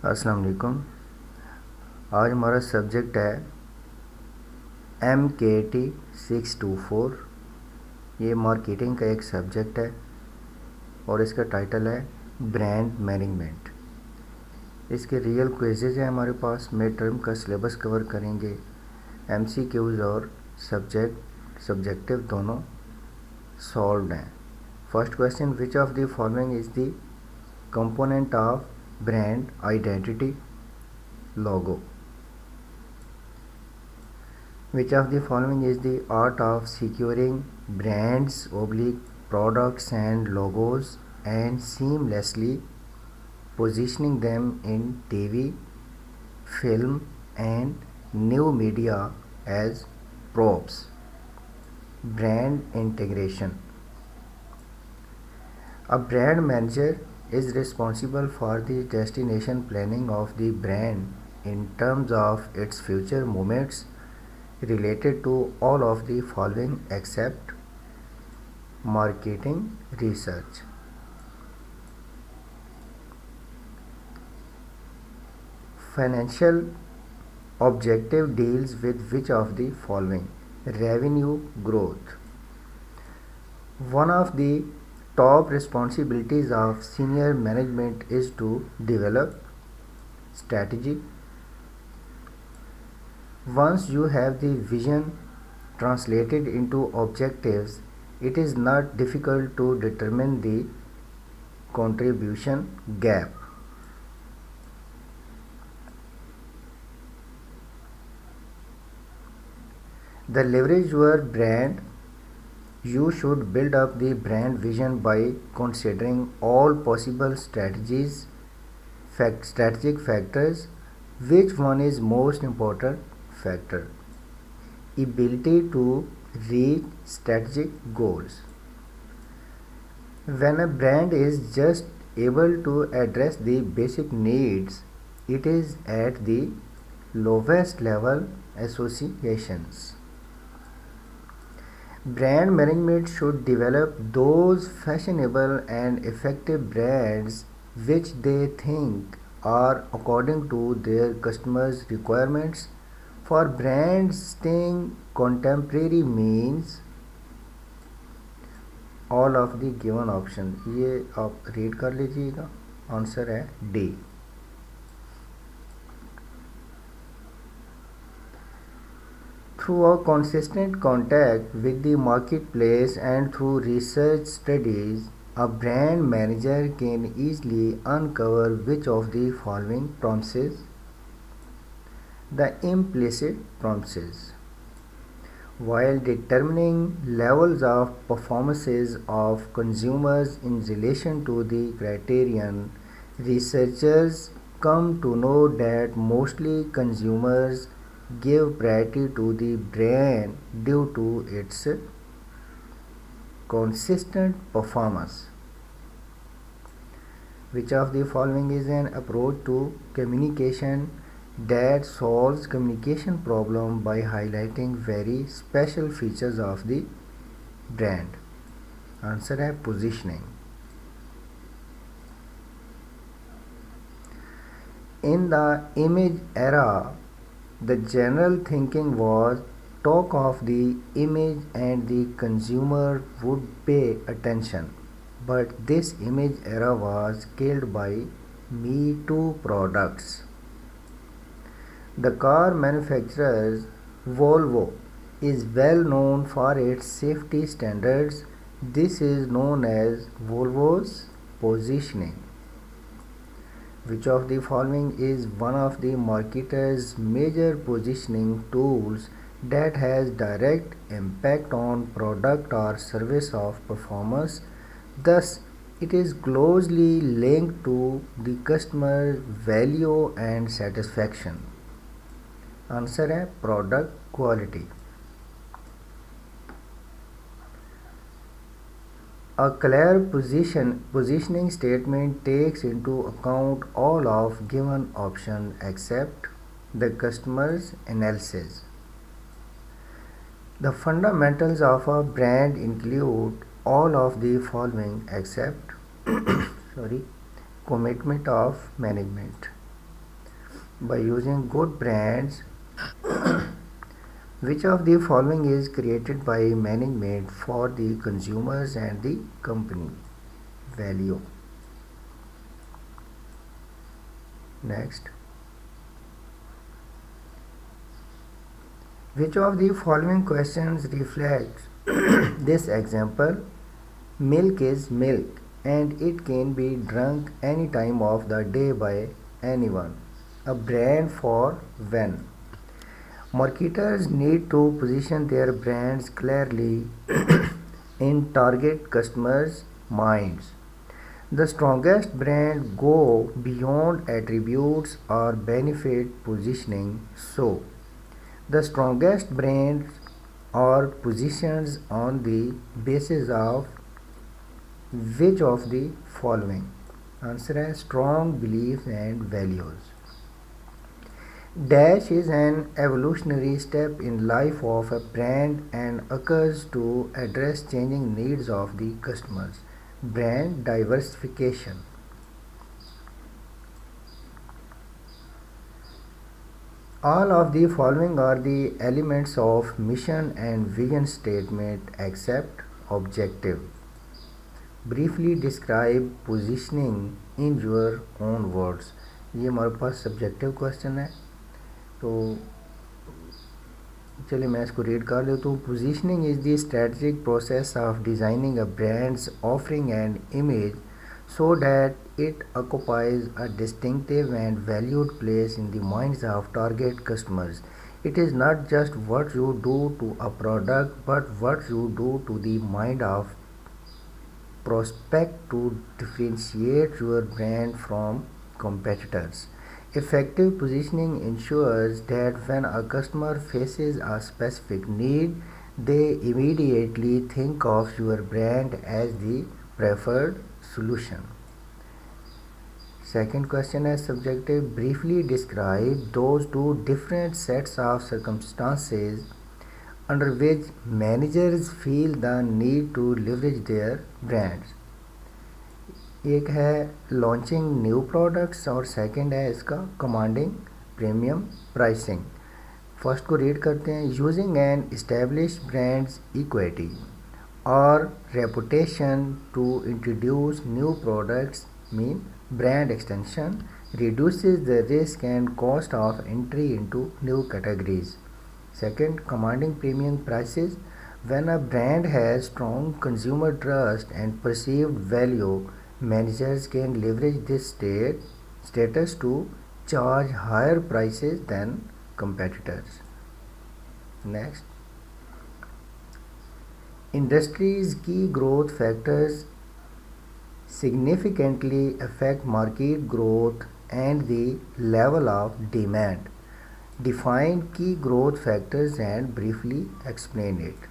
अस्सलाम वालेकुम। आज हमारा सब्जेक्ट है MKT624। ये मार्केटिंग का एक सब्जेक्ट है और इसका टाइटल है ब्रांड मैनेजमेंट। इसके रियल क्विज़ेज हैं हमारे पास। मिड टर्म का सिलेबस कवर करेंगे। MCQs और सब्जेक्टिव दोनों सॉल्व हैं। First question, which of the following is the component of brand identity logo? Which of the following is the art of securing brands products and logos and seamlessly positioning them in TV, film and new media as props? Brand integration. A brand manager is responsible for the destination planning of the brand in terms of its future movements related to all of the following except marketing research. Financial objective deals with which of the following? Revenue growth. One of the top responsibilities of senior management is to develop strategy. Once you have the vision translated into objectives, it is not difficult to determine the contribution gap. The leverage your brand. You should build up the brand vision by considering all possible strategic factors. Which one is most important factor? Ability to reach strategic goals. When a brand is just able to address the basic needs, it is at the lowest level associations. Brand management should develop those fashionable and effective brands which they think are according to their customers' requirements. For brands staying contemporary means all of the given option. ये आप read कर लीजिएगा। Answer है D. Through a consistent contact with the marketplace and through research studies, a brand manager can easily uncover which of the following promises? The implicit promises. While determining levels of performances of consumers in relation to the criterion, researchers come to know that mostly consumers give priority to the brand due to its consistent performance. Which of the following is an approach to communication that solves communication problem by highlighting very special features of the brand? Answer है positioning. In the image era, the general thinking was talk of the image and the consumer would pay attention. But this image era was killed by Me Too products. The car manufacturer Volvo is well known for its safety standards. This is known as Volvo's positioning. Which of the following is one of the marketer's major positioning tools that has direct impact on product or service of performance? Thus, it is closely linked to the customer value and satisfaction. Answer है product quality. A clear positioning statement takes into account all of given options except the customer's analysis. The fundamentals of a brand include all of the following except commitment of management. By using good brands, which of the following is created by management for the consumers and the company? Value. Next. Which of the following questions reflects this example? Milk is milk and it can be drunk any time of the day by anyone. A brand for when? Marketers need to position their brands clearly in target customers' minds. The strongest brand go beyond attributes or benefit positioning. So, the strongest brands are positions on the basis of which of the following? Answer is strong beliefs and values. Dash is an evolutionary step in life of a brand and occurs to address changing needs of the customers. Brand diversification. All of the following are the elements of mission and vision statement except objective. Briefly describe positioning in your own words. ये हमारे पास subjective question है, तो चलिए मैं इसको read कर लेता हूँ. Positioning is the strategic process of designing a brands offering and image so that it occupies a distinctive and valued place in the minds of target customers. It is not just what you do to a product, but what you do to the mind of prospect to differentiate your brand from competitors. Effective positioning ensures that when a customer faces a specific need, they immediately think of your brand as the preferred solution. Second question is subjective. Briefly describe those two different sets of circumstances under which managers feel the need to leverage their brands. एक है launching new products और second है इसका commanding premium pricing. First को read करते हैं. Using an established brands equity or reputation to introduce new products mean brand extension reduces the risk and cost of entry into new categories. Second, commanding premium prices. When a brand has strong consumer trust and perceived value, managers can leverage this status to charge higher prices than competitors. Next, industry's key growth factors significantly affect market growth and the level of demand. Define key growth factors and briefly explain it.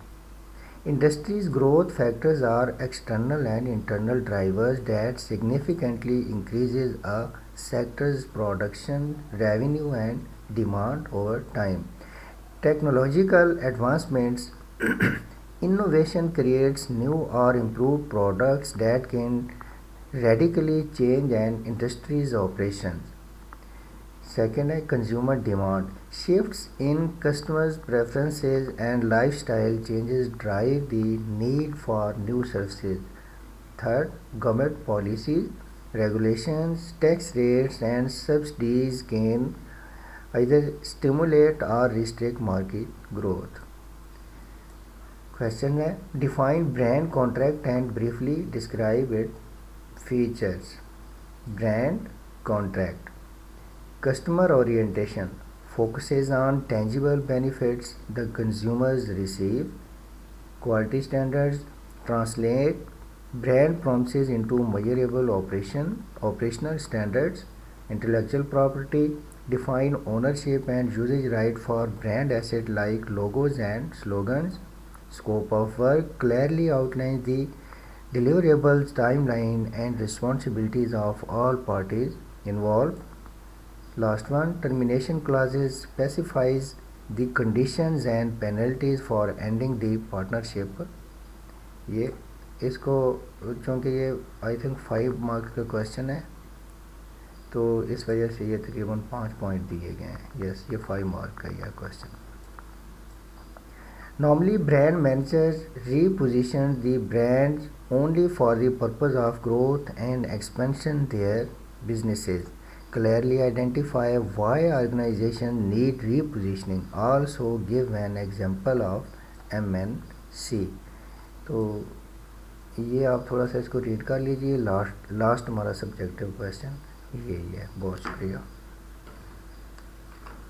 Industry's growth factors are external and internal drivers that significantly increases a sector's production, revenue and demand over time. Technological advancements innovation creates new or improved products that can radically change an industry's operations. Second है consumer demand. Shifts in customers' preferences and lifestyle changes drive the need for new services. Third, government policies, regulations, tax rates and subsidies can either stimulate or restrict market growth. Question है define brand contract and briefly describe its features. Brand contract. Customer orientation focuses on tangible benefits the consumers receive. Quality standards translate brand promises into measurable operational standards. Intellectual property define ownership and usage right for brand assets like logos and slogans. Scope of work clearly outlines the deliverables, timeline and responsibilities of all parties involved. Last one, termination clauses specifies the conditions and penalties for ending the partnership. ये इसको चूँकि ये I think 5 marks का question है, तो इस वजह से ये तकरीबन 5 पॉइंट दिए गए हैं। यस, ये 5 मार्क का यह question. Normally brand managers reposition the brands only for the purpose of growth and expansion their businesses. Clearly identify why organization need repositioning. Also give an example of MNC. तो ये आप थोड़ा सा इसको read कर लीजिए। लास्ट हमारा subjective question यही है। बहुत शुक्रिया।